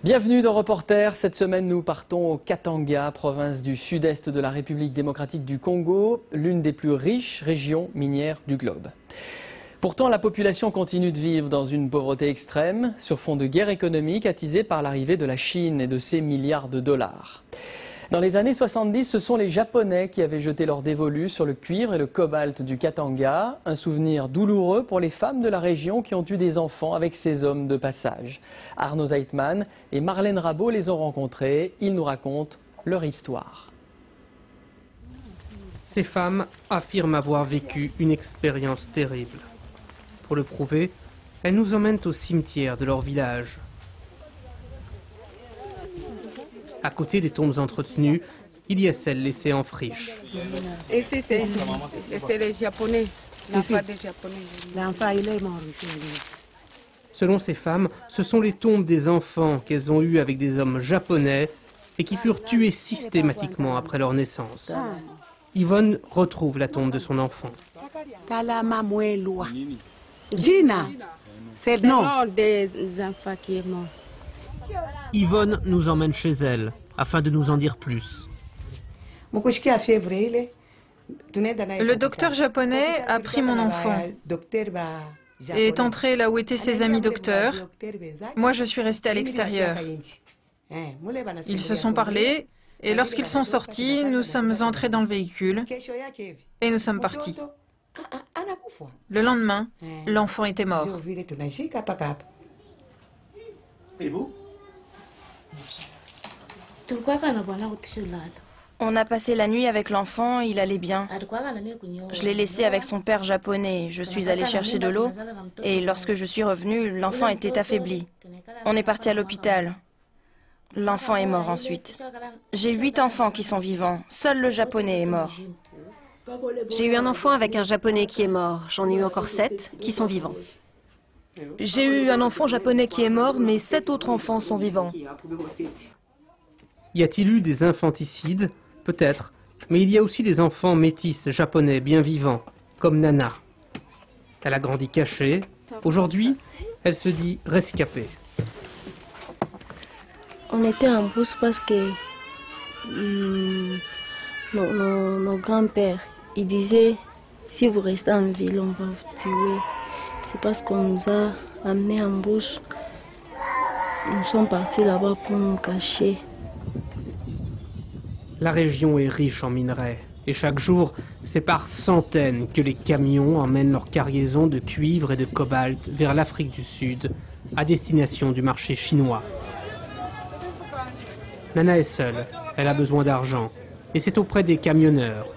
Bienvenue dans Reporter. Cette semaine, nous partons au Katanga, province du sud-est de la République démocratique du Congo, l'une des plus riches régions minières du globe. Pourtant, la population continue de vivre dans une pauvreté extrême, sur fond de guerre économique attisée par l'arrivée de la Chine et de ses milliards de dollars. Dans les années 70, ce sont les Japonais qui avaient jeté leur dévolu sur le cuivre et le cobalt du Katanga, un souvenir douloureux pour les femmes de la région qui ont eu des enfants avec ces hommes de passage. Arnaud Zeitman et Marlène Rabot les ont rencontrés, ils nous racontent leur histoire. Ces femmes affirment avoir vécu une expérience terrible. Pour le prouver, elles nous emmènent au cimetière de leur village. À côté des tombes entretenues, il y a celles laissées en friche. Ici, c'est les Japonais. L'enfant des Japonais. L'enfant, il est mort ici. Selon ces femmes, ce sont les tombes des enfants qu'elles ont eues avec des hommes japonais et qui furent tués systématiquement après leur naissance. Yvonne retrouve la tombe de son enfant. Gina, c'est le nom des enfants qui est mort. Yvonne nous emmène chez elle, afin de nous en dire plus. Le docteur japonais a pris mon enfant et est entré là où étaient ses amis docteurs. Moi, je suis restée à l'extérieur. Ils se sont parlé et lorsqu'ils sont sortis, nous sommes entrés dans le véhicule et nous sommes partis. Le lendemain, l'enfant était mort. Et vous ? On a passé la nuit avec l'enfant, il allait bien. Je l'ai laissé avec son père japonais. Je suis allée chercher de l'eau et lorsque je suis revenue, l'enfant était affaibli. On est parti à l'hôpital. L'enfant est mort ensuite. J'ai 8 enfants qui sont vivants. Seul le japonais est mort. J'ai eu un enfant avec un japonais qui est mort. J'en ai eu encore 7 qui sont vivants. J'ai eu un enfant japonais qui est mort, mais 7 autres enfants sont vivants. Y a-t-il eu des infanticides? Peut-être. Mais il y a aussi des enfants métis japonais bien vivants, comme Nana. Elle a grandi cachée. Aujourd'hui, elle se dit rescapée. On était en brousse parce que nos grands-pères, ils disaient, si vous restez en ville, on va vous tuer. C'est parce qu'on nous a amenés en brousse. Nous sommes partis là-bas pour nous cacher. La région est riche en minerais. Et chaque jour, c'est par centaines que les camions emmènent leur cargaison de cuivre et de cobalt vers l'Afrique du Sud, à destination du marché chinois. Nana est seule, elle a besoin d'argent. Et c'est auprès des camionneurs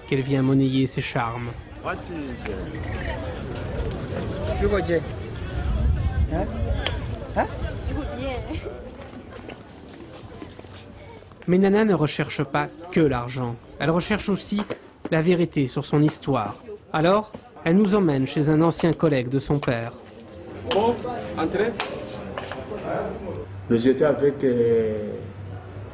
qu'elle vient monnayer ses charmes. Mais Nana ne recherche pas que l'argent. Elle recherche aussi la vérité sur son histoire. Alors, elle nous emmène chez un ancien collègue de son père. Bon, entrez. Nous étions avec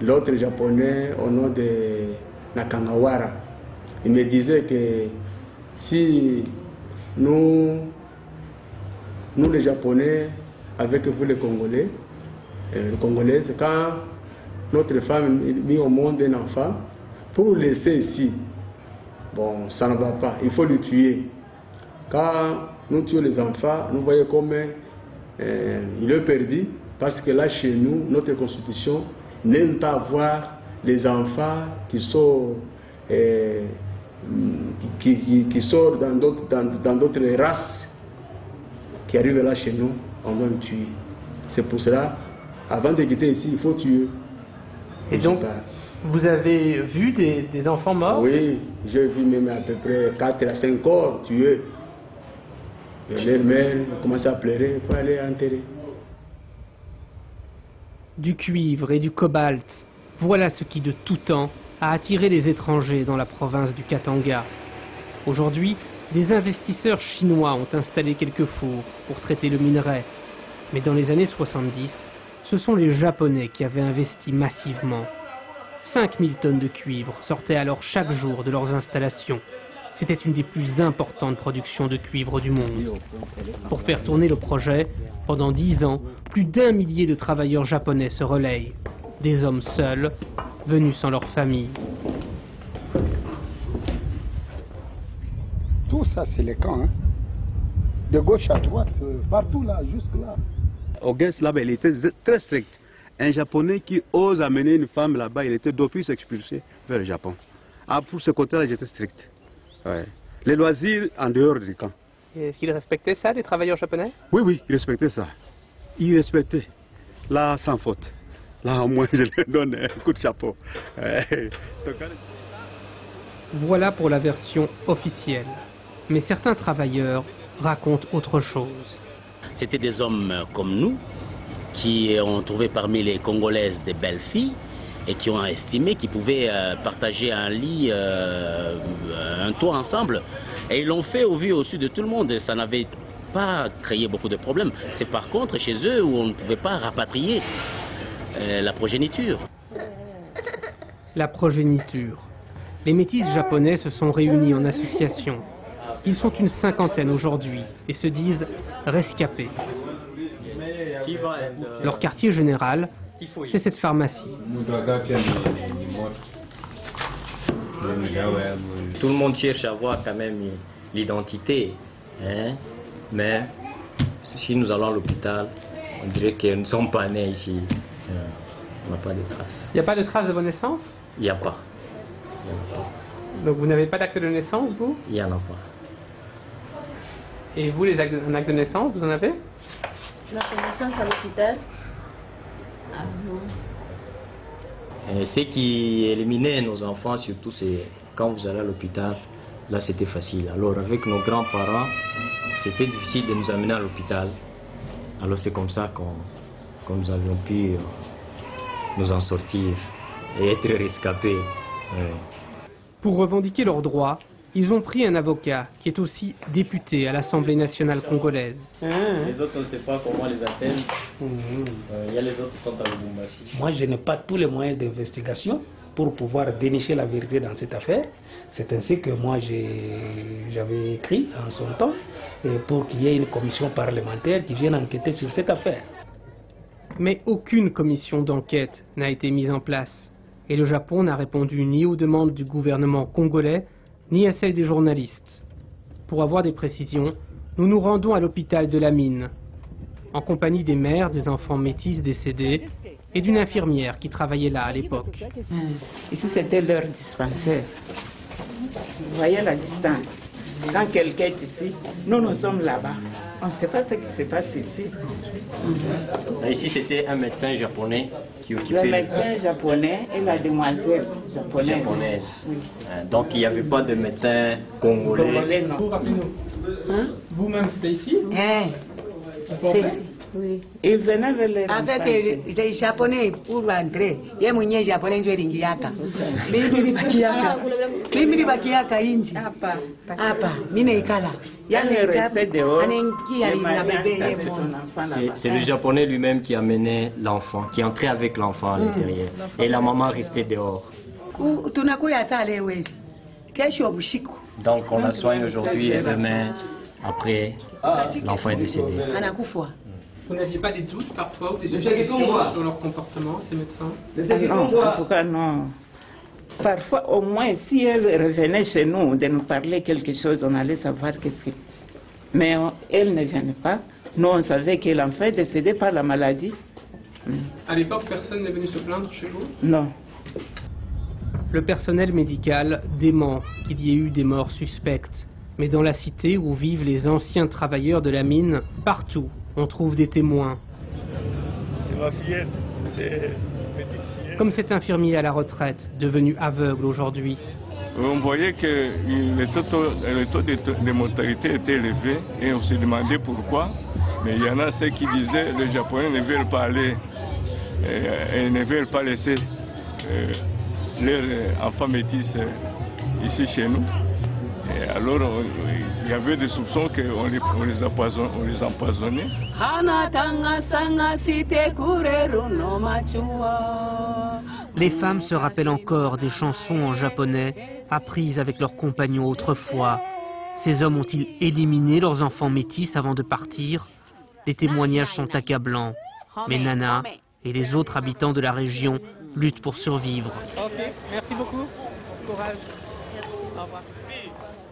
l'autre japonais au nom de Nakangawara. Il me disait que si nous les Japonais, avec vous les Congolais, c'est quand notre femme met au monde un enfant, pour le laisser ici, bon, ça ne va pas, il faut le tuer. Quand nous tuons les enfants, nous voyons comme il est perdu, parce que là, chez nous, notre constitution n'aime pas voir les enfants qui sont, qui sortent dans d'autres races, qui arrivent là chez nous, on doit le tuer. C'est pour cela, avant de quitter ici, il faut tuer. Et donc, vous avez vu des enfants morts? Oui, j'ai vu même à peu près 4 à 5 corps tués. Et leur mère commence à pleurer pour aller enterrer. Du cuivre et du cobalt, voilà ce qui de tout temps a attiré les étrangers dans la province du Katanga. Aujourd'hui, des investisseurs chinois ont installé quelques fours pour traiter le minerai. Mais dans les années 70, ce sont les Japonais qui avaient investi massivement. 5000 tonnes de cuivre sortaient alors chaque jour de leurs installations. C'était une des plus importantes productions de cuivre du monde. Pour faire tourner le projet, pendant 10 ans, plus d'1 millier de travailleurs japonais se relayent. Des hommes seuls, venus sans leur famille. Tout ça, c'est les camps. Hein. De gauche à droite, partout là, jusque là. Auguste là-bas, il était très strict. Un Japonais qui ose amener une femme là-bas, il était d'office expulsé vers le Japon. Ah, pour ce côté-là, j'étais strict. Ouais. Les loisirs en dehors du camp. Est-ce qu'ils respectaient ça, les travailleurs japonais? Oui, oui, ils respectaient ça. Ils respectaient. Là, sans faute. Là, au moins, je leur donne un coup de chapeau. Voilà pour la version officielle. Mais certains travailleurs racontent autre chose. C'était des hommes comme nous qui ont trouvé parmi les Congolaises des belles filles et qui ont estimé qu'ils pouvaient partager un lit, un toit ensemble. Et ils l'ont fait au vu et au su de tout le monde. Et ça n'avait pas créé beaucoup de problèmes. C'est par contre chez eux où on ne pouvait pas rapatrier la progéniture. La progéniture. Les métis japonais se sont réunis en association. Ils sont une 50aine aujourd'hui et se disent rescapés. Leur quartier général, c'est cette pharmacie. Tout le monde cherche à voir quand même l'identité, hein? Mais si nous allons à l'hôpital, on dirait que nous ne sommes pas nés ici. On n'a pas de traces. Il n'y a pas de traces de vos naissances? Il n'y a pas. Donc vous n'avez pas d'acte de naissance, vous? Il n'y en a pas. Et vous, un acte de naissance, vous en avez? La connaissance à l'hôpital? Ah non. Ce qui éliminait nos enfants, surtout, c'est quand vous allez à l'hôpital, là c'était facile. Alors avec nos grands-parents, c'était difficile de nous amener à l'hôpital. Alors c'est comme ça qu'on nous avions pu nous en sortir et être rescapés. Ouais. Pour revendiquer leurs droits, ils ont pris un avocat qui est aussi député à l'Assemblée nationale congolaise. Les autres, on ne sait pas comment les appelle. Il y a les autres qui sont à Lubumbashi. Moi, je n'ai pas tous les moyens d'investigation pour pouvoir dénicher la vérité dans cette affaire. C'est ainsi que moi, j'avais écrit en son temps pour qu'il y ait une commission parlementaire qui vienne enquêter sur cette affaire. Mais aucune commission d'enquête n'a été mise en place. Et le Japon n'a répondu ni aux demandes du gouvernement congolais, ni à celles des journalistes. Pour avoir des précisions, nous nous rendons à l'hôpital de la mine, en compagnie des mères des enfants métis décédés et d'une infirmière qui travaillait là à l'époque. Ici, c'était leur dispensaire. Vous voyez la distance. Quand quelqu'un est ici, nous sommes là-bas. On ne sait pas ce qui se passe ici. Ici, c'était un médecin japonais qui occupait... Le médecin japonais et la demoiselle japonaise. Oui. Donc, il n'y avait pas de médecin congolais. Congolais, non. Hein? Vous-même, c'était ici? Oui. Il venait vers les avec les Japonais pour rentrer. Il y a des Japonais qui sont Yaka. C'est le Japonais lui-même qui amenait l'enfant, qui entrait avec l'enfant à l'intérieur. Et la maman restait dehors. Donc on la soigne aujourd'hui et demain, après, l'enfant est décédé. Vous n'aviez pas des doutes parfois ou des suspicions sur leur comportement, ces médecins? Non, en tout cas non. Parfois, au moins, si elle revenait chez nous de nous parler quelque chose, on allait savoir qu'est-ce que... Mais elle ne venait pas. Nous, on savait que l'enfant est décédé par la maladie. À l'époque, personne n'est venu se plaindre chez vous? Non. Le personnel médical dément qu'il y ait eu des morts suspectes. Mais dans la cité où vivent les anciens travailleurs de la mine, partout, on trouve des témoins. C'est ma fillette, c'est une petite fillette. Comme cet infirmier à la retraite, devenu aveugle aujourd'hui. On voyait que le taux de mortalité était élevé et on se demandait pourquoi. Mais il y en a ceux qui disaient que les Japonais ne veulent pas aller et ne veulent pas laisser leurs enfants métis ici chez nous. Et alors, il y avait des soupçons qu'on les empoisonnait. Les femmes se rappellent encore des chansons en japonais apprises avec leurs compagnons autrefois. Ces hommes ont-ils éliminé leurs enfants métis avant de partir? Les témoignages sont accablants. Mais Nana et les autres habitants de la région luttent pour survivre. Ok, merci beaucoup. Courage. Au revoir.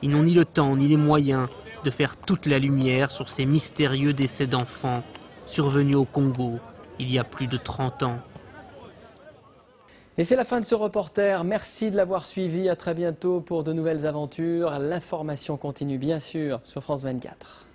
Ils n'ont ni le temps ni les moyens de faire toute la lumière sur ces mystérieux décès d'enfants survenus au Congo il y a plus de 30 ans. Et c'est la fin de ce reporter. Merci de l'avoir suivi. À très bientôt pour de nouvelles aventures. L'information continue bien sûr sur France 24.